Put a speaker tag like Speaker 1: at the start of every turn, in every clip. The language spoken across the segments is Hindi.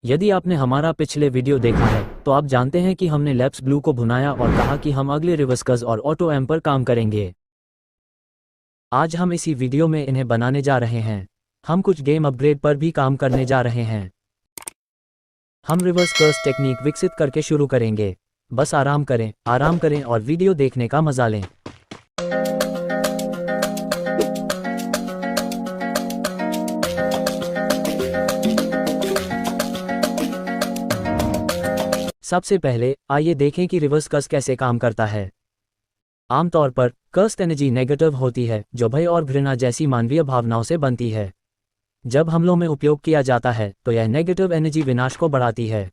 Speaker 1: यदि आपने हमारा पिछले वीडियो देखा है तो आप जानते हैं कि हमने लैप्स ब्लू को भुनाया और कहा कि हम अगले रिवर्सकस और ऑटो एम पर काम करेंगे। आज हम इसी वीडियो में इन्हें बनाने जा रहे हैं। हम कुछ गेम अपग्रेड पर भी काम करने जा रहे हैं। हम रिवर्सकस टेक्निक विकसित करके शुरू करेंगे। बस आराम करें और वीडियो देखने का मजा लें। सबसे पहले आइए देखें कि रिवर्स कस कैसे काम करता है। आमतौर पर कर्स्ट एनर्जी नेगेटिव होती है, जो भय और घृणा जैसी मानवीय भावनाओं से बनती है। जब हमलों में उपयोग किया जाता है तो यह नेगेटिव एनर्जी विनाश को बढ़ाती है।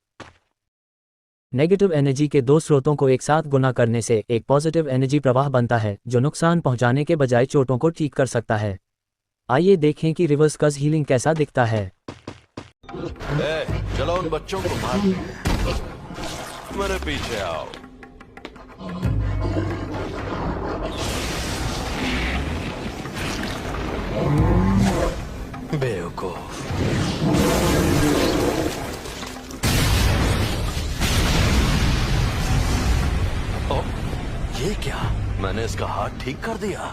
Speaker 1: नेगेटिव एनर्जी के दो स्रोतों को एक साथ गुणा करने से एक पॉजिटिव एनर्जी प्रवाह बनता है, जो नुकसान पहुंचाने के बजाय चोटों को ठीक कर सकता है। आइए देखें कि रिवर्स कस हीलिंग कैसा दिखता है।
Speaker 2: चलो उन बच्चों को मार, मेरे पीछे आओ। बेवकूफ। ओ, ये क्या? मैंने इसका हाथ ठीक कर दिया।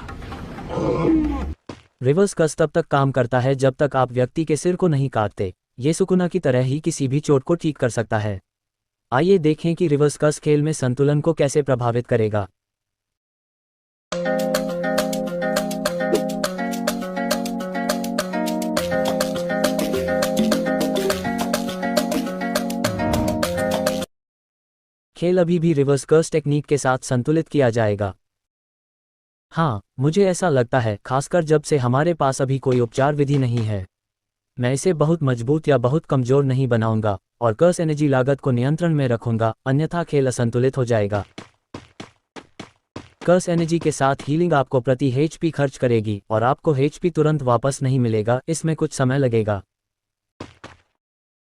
Speaker 1: रिवर्स कस तब तक काम करता है जब तक आप व्यक्ति के सिर को नहीं काटते। ये सुकुना की तरह ही किसी भी चोट को ठीक कर सकता है। आइए देखें कि रिवर्स कस खेल में संतुलन को कैसे प्रभावित करेगा। खेल अभी भी रिवर्स कस टेक्निक के साथ संतुलित किया जाएगा। हाँ, मुझे ऐसा लगता है, खासकर जब से हमारे पास अभी कोई उपचार विधि नहीं है। मैं इसे बहुत मजबूत या बहुत कमजोर नहीं बनाऊंगा और कर्स एनर्जी लागत को नियंत्रण में रखूंगा, अन्यथा खेल असंतुलित हो जाएगा। कर्स एनर्जी के साथ हीलिंग आपको प्रति एचपी खर्च करेगी और आपको एचपी तुरंत वापस नहीं मिलेगा, इसमें कुछ समय लगेगा।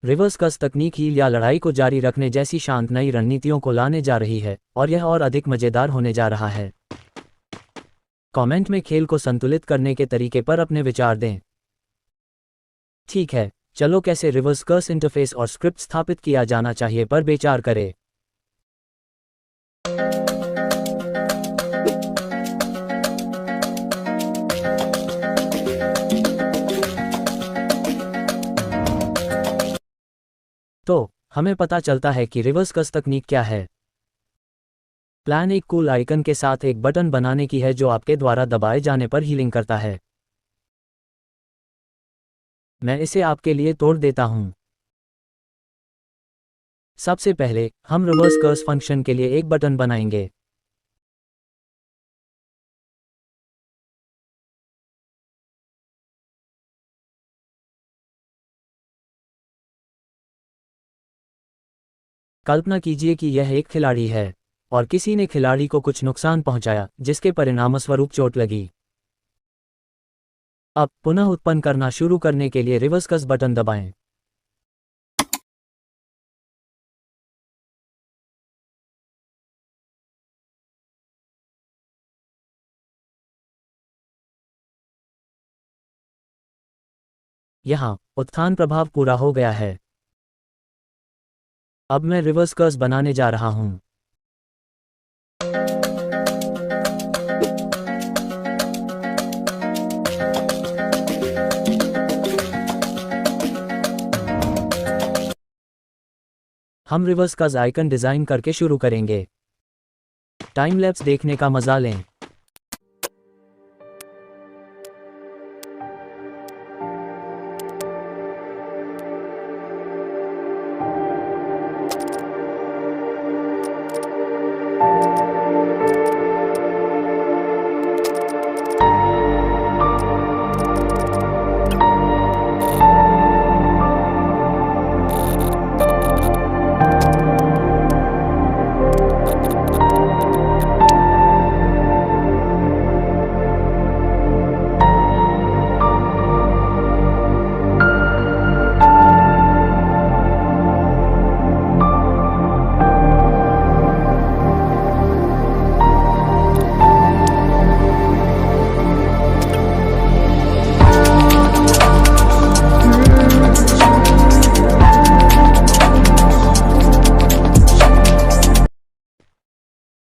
Speaker 1: रिवर्स कस तकनीक हील या लड़ाई को जारी रखने जैसी शांत नई रणनीतियों को लाने जा रही है और यह और अधिक मजेदार होने जा रहा है। कमेंट में खेल को संतुलित करने के तरीके पर अपने विचार दें। ठीक है, चलो कैसे रिवर्स कस इंटरफेस और स्क्रिप्ट स्थापित किया जाना चाहिए पर विचार करें। तो हमें पता चलता है कि रिवर्स कस तकनीक क्या है। प्लान एक कूल आइकन के साथ एक बटन बनाने की है जो आपके द्वारा दबाए जाने पर हीलिंग करता है। मैं इसे आपके लिए तोड़ देता हूं। सबसे पहले हम रिवर्स कस फंक्शन के लिए एक बटन बनाएंगे। कल्पना कीजिए कि यह एक खिलाड़ी है और किसी ने खिलाड़ी को कुछ नुकसान पहुंचाया, जिसके परिणामस्वरूप चोट लगी। अब पुनः उत्पन्न करना शुरू करने के लिए रिवर्स कस बटन दबाएं। यहाँ उत्थान प्रभाव पूरा हो गया है। अब मैं रिवर्स कस बनाने जा रहा हूं। हम रिवर्स कस आइकन डिजाइन करके शुरू करेंगे। टाइम लैप्स देखने का मजा लें।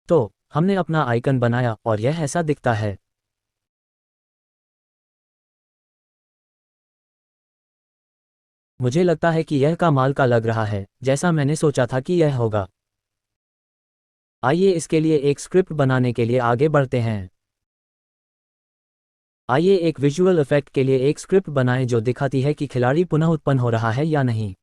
Speaker 1: तो हमने अपना आइकन बनाया और यह ऐसा दिखता है। मुझे लगता है कि यह कमाल का लग रहा है, जैसा मैंने सोचा था कि यह होगा। आइए इसके लिए एक स्क्रिप्ट बनाने के लिए आगे बढ़ते हैं। आइए एक विजुअल इफेक्ट के लिए एक स्क्रिप्ट बनाएं जो दिखाती है कि खिलाड़ी पुनः उत्पन्न हो रहा है या नहीं।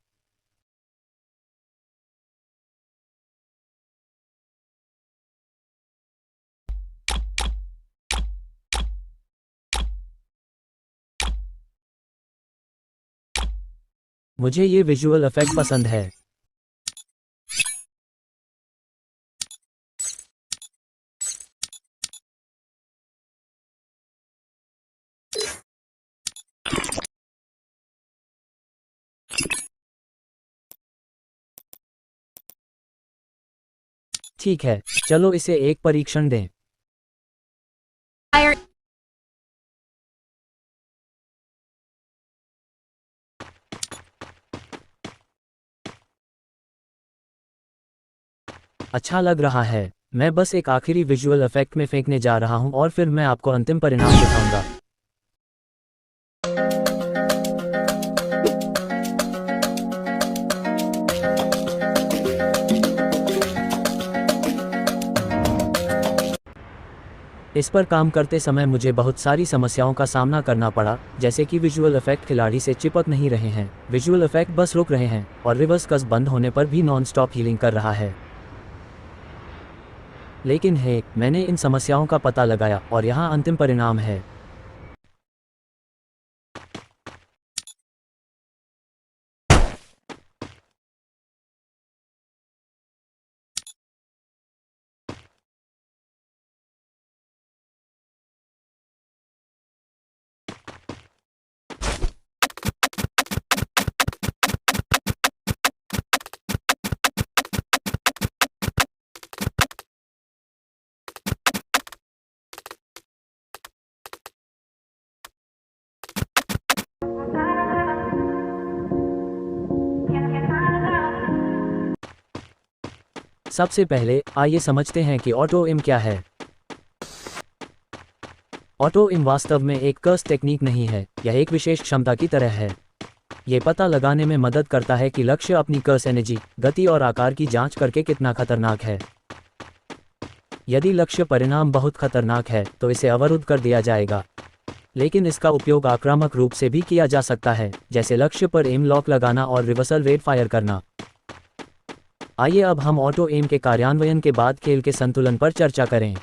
Speaker 1: मुझे ये विजुअल इफेक्ट पसंद है। ठीक है, चलो इसे एक परीक्षण दें। अच्छा लग रहा है। मैं बस एक आखिरी विजुअल इफेक्ट में फेंकने जा रहा हूं और फिर मैं आपको अंतिम परिणाम दिखाऊंगा। इस पर काम करते समय मुझे बहुत सारी समस्याओं का सामना करना पड़ा, जैसे कि विजुअल इफेक्ट खिलाड़ी से चिपक नहीं रहे हैं, विजुअल इफेक्ट बस रुक रहे हैं, और रिवर्स कस बंद होने पर भी नॉन स्टॉप हीलिंग कर रहा है। लेकिन हे, मैंने इन समस्याओं का पता लगाया और यहाँ अंतिम परिणाम है। सबसे पहले आइए समझते हैं कि ऑटो इम क्या है। ऑटो इम वास्तव में एक कर्स टेक्निक नहीं है, यह एक विशेष क्षमता की तरह है। ये पता लगाने में मदद करता है कि लक्ष्य अपनी कर्स एनर्जी, गति और आकार की जांच करके कितना खतरनाक है। यदि लक्ष्य परिणाम बहुत खतरनाक है तो इसे अवरुद्ध कर दिया जाएगा, लेकिन इसका उपयोग आक्रामक रूप से भी किया जा सकता है, जैसे लक्ष्य पर एम लॉक लगाना और रिवर्सल रेट फायर करना। आइए अब हम ऑटो एम के कार्यान्वयन के बाद खेल के संतुलन पर चर्चा करें।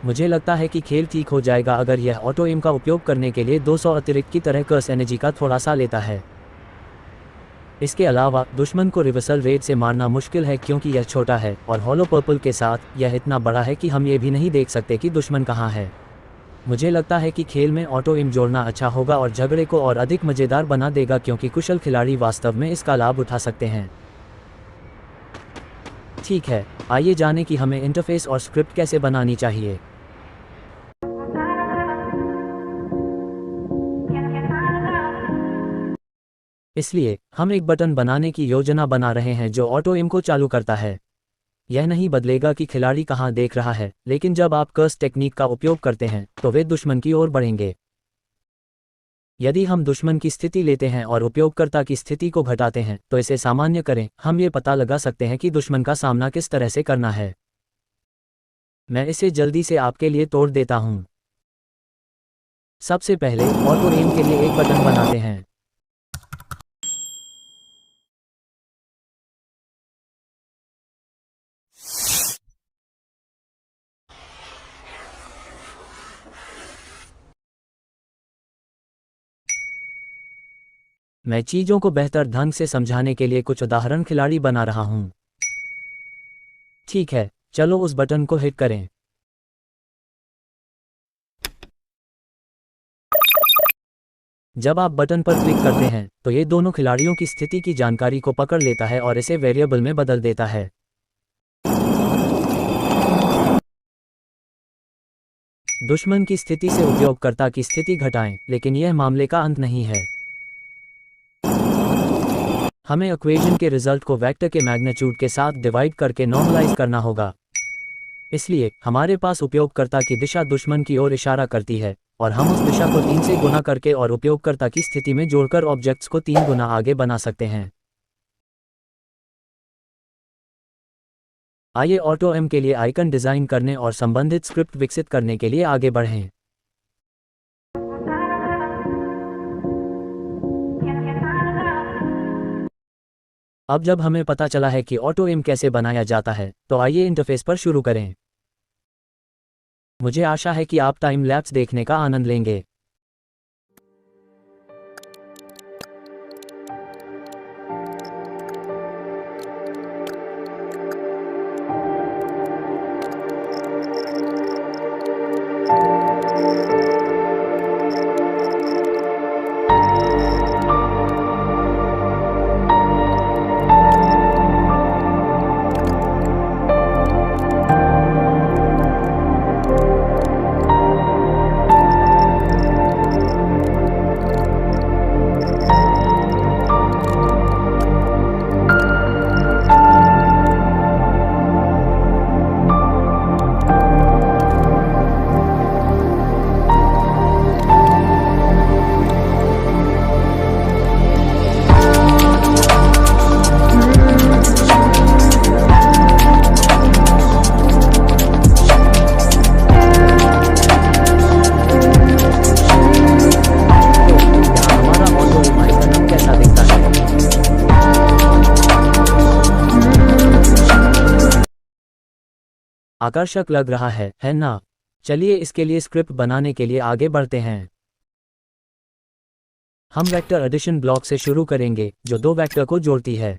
Speaker 1: मुझे लगता है कि खेल ठीक हो जाएगा अगर यह ऑटो एम का उपयोग करने के लिए 200 अतिरिक्त की तरह कर्स एनर्जी का थोड़ा सा लेता है। इसके अलावा दुश्मन को रिवर्सल रेट से मारना मुश्किल है क्योंकि यह छोटा है, और हॉलो पर्पल के साथ यह इतना बड़ा है कि हम ये भी नहीं देख सकते कि दुश्मन कहाँ है। मुझे लगता है कि खेल में ऑटो एम जोड़ना अच्छा होगा और झगड़े को और अधिक मज़ेदार बना देगा क्योंकि कुशल खिलाड़ी वास्तव में इसका लाभ उठा सकते हैं। ठीक है, आइए जानें कि हमें इंटरफेस और स्क्रिप्ट कैसे बनानी चाहिए। इसलिए हम एक बटन बनाने की योजना बना रहे हैं जो ऑटो एम को चालू करता है। यह नहीं बदलेगा कि खिलाड़ी कहां देख रहा है, लेकिन जब आप कर्स टेक्निक का उपयोग करते हैं तो वे दुश्मन की ओर बढ़ेंगे। यदि हम दुश्मन की स्थिति लेते हैं और उपयोगकर्ता की स्थिति को घटाते हैं तो इसे सामान्य करें, हम ये पता लगा सकते हैं कि दुश्मन का सामना किस तरह से करना है। मैं इसे जल्दी से आपके लिए तोड़ देता हूं। सबसे पहले ऑटो एम के लिए एक बटन बनाते हैं। मैं चीज़ों को बेहतर ढंग से समझाने के लिए कुछ उदाहरण खिलाड़ी बना रहा हूं। ठीक है, चलो उस बटन को हिट करें। जब आप बटन पर क्लिक करते हैं तो ये दोनों खिलाड़ियों की स्थिति की जानकारी को पकड़ लेता है और इसे वेरिएबल में बदल देता है। दुश्मन की स्थिति से उपयोगकर्ता की स्थिति घटाएं, लेकिन यह मामले का अंत नहीं है। हमें इक्वेशन के रिजल्ट को वेक्टर के मैग्नीट्यूड के साथ डिवाइड करके नॉर्मलाइज करना होगा। इसलिए हमारे पास उपयोगकर्ता की दिशा दुश्मन की ओर इशारा करती है और हम उस दिशा को 3 से गुना करके और उपयोगकर्ता की स्थिति में जोड़कर ऑब्जेक्ट्स को 3 गुना आगे बना सकते हैं। आइए ऑटो-एम के लिए आइकन डिज़ाइन करने और संबंधित स्क्रिप्ट विकसित करने के लिए आगे बढ़ें। अब जब हमें पता चला है कि ऑटो-एम कैसे बनाया जाता है, तो आइए इंटरफेस पर शुरू करें। मुझे आशा है कि आप टाइम लैप्स देखने का आनंद लेंगे। आकर्षक लग रहा है ना? चलिए इसके लिए स्क्रिप्ट बनाने के लिए आगे बढ़ते हैं। हम वेक्टर एडिशन ब्लॉक से शुरू करेंगे, जो 2 वेक्टर को जोड़ती है।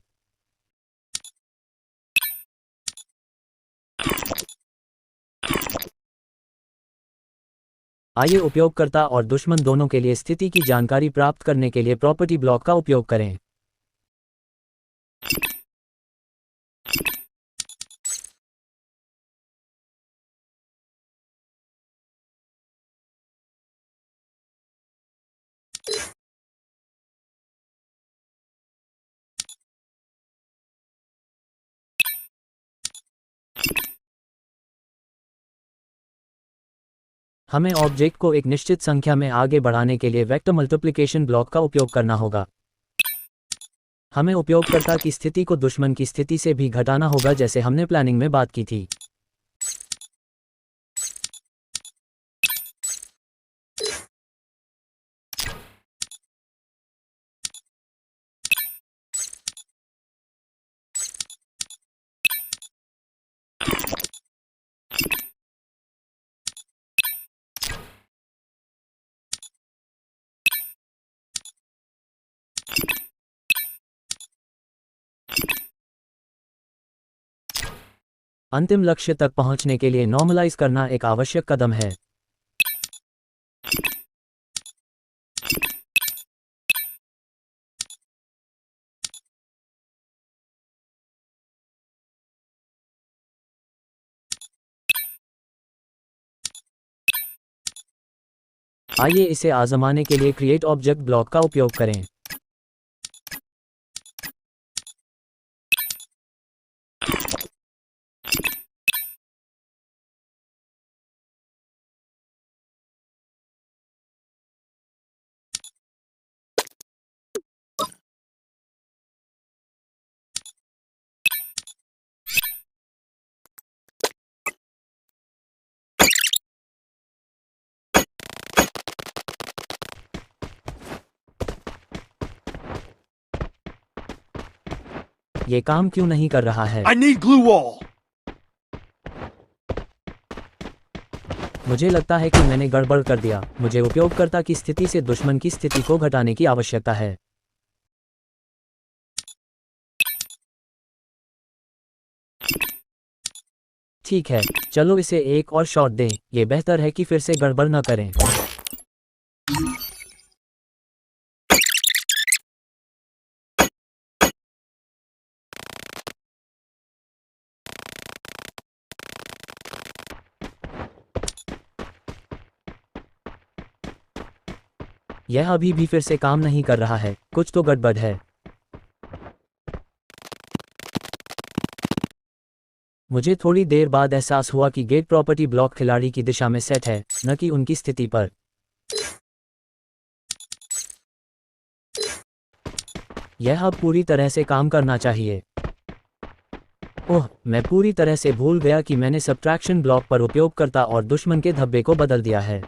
Speaker 1: आइए उपयोगकर्ता और दुश्मन दोनों के लिए स्थिति की जानकारी प्राप्त करने के लिए प्रॉपर्टी ब्लॉक का उपयोग करें। हमें ऑब्जेक्ट को एक निश्चित संख्या में आगे बढ़ाने के लिए वेक्टर मल्टीप्लिकेशन ब्लॉक का उपयोग करना होगा। हमें उपयोगकर्ता की स्थिति को दुश्मन की स्थिति से भी घटाना होगा, जैसे हमने प्लानिंग में बात की थी। अंतिम लक्ष्य तक पहुंचने के लिए नॉर्मलाइज करना एक आवश्यक कदम है। आइए इसे आजमाने के लिए क्रिएट ऑब्जेक्ट ब्लॉक का उपयोग करें। ये काम क्यों नहीं कर रहा है?
Speaker 2: I need glue wall.
Speaker 1: मुझे लगता है कि मैंने गड़बड़ कर दिया। मुझे उपयोगकर्ता की स्थिति से दुश्मन की स्थिति को घटाने की आवश्यकता है। ठीक है, चलो इसे एक और शॉट दें। ये बेहतर है कि फिर से गड़बड़ न करें। यह अभी भी फिर से काम नहीं कर रहा है, कुछ तो गड़बड़ है। मुझे थोड़ी देर बाद एहसास हुआ कि गेट प्रॉपर्टी ब्लॉक खिलाड़ी की दिशा में सेट है, न कि उनकी स्थिति पर। यह अब पूरी तरह से काम करना चाहिए। ओह, मैं पूरी तरह से भूल गया कि मैंने सब्ट्रैक्शन ब्लॉक पर उपयोगकर्ता और दुश्मन के धब्बे को बदल दिया है।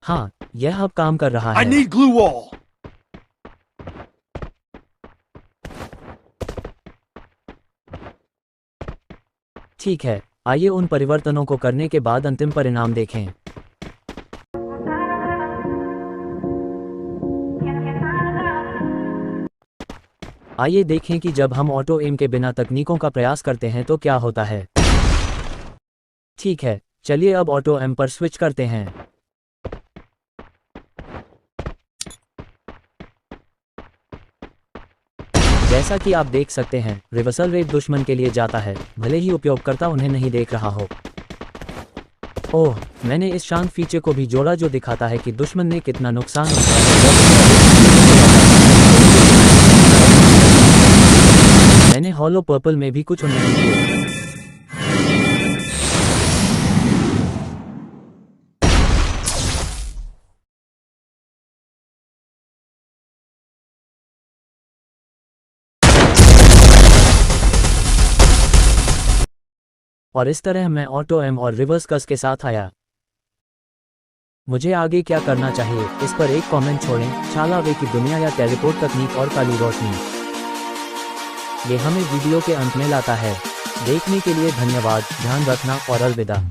Speaker 1: हाँ, यह अब काम कर रहा
Speaker 3: I
Speaker 1: है।
Speaker 3: need glue wall.
Speaker 1: ठीक है, आइए उन परिवर्तनों को करने के बाद अंतिम परिणाम देखें। आइए देखें कि जब हम ऑटो एम के बिना तकनीकों का प्रयास करते हैं तो क्या होता है। ठीक है, चलिए अब ऑटो एम पर स्विच करते हैं। जैसा कि आप देख सकते हैं, रिवर्सल रेट दुश्मन के लिए जाता है, भले ही उपयोगकर्ता उन्हें नहीं देख रहा हो। ओह, मैंने इस शांत फीचर को भी जोड़ा जो दिखाता है कि दुश्मन ने कितना नुकसान उठाया है। मैंने हॉलो पर्पल में भी कुछ उन्नति किए। और इस तरह मैं ऑटो एम और रिवर्स कस के साथ आया। मुझे आगे क्या करना चाहिए, इस पर एक कमेंट छोड़ें। छालावे की दुनिया या टेलीपोर्ट तकनीक और काली रोशनी, ये हमें वीडियो के अंत में लाता है। देखने के लिए धन्यवाद, ध्यान रखना और अलविदा।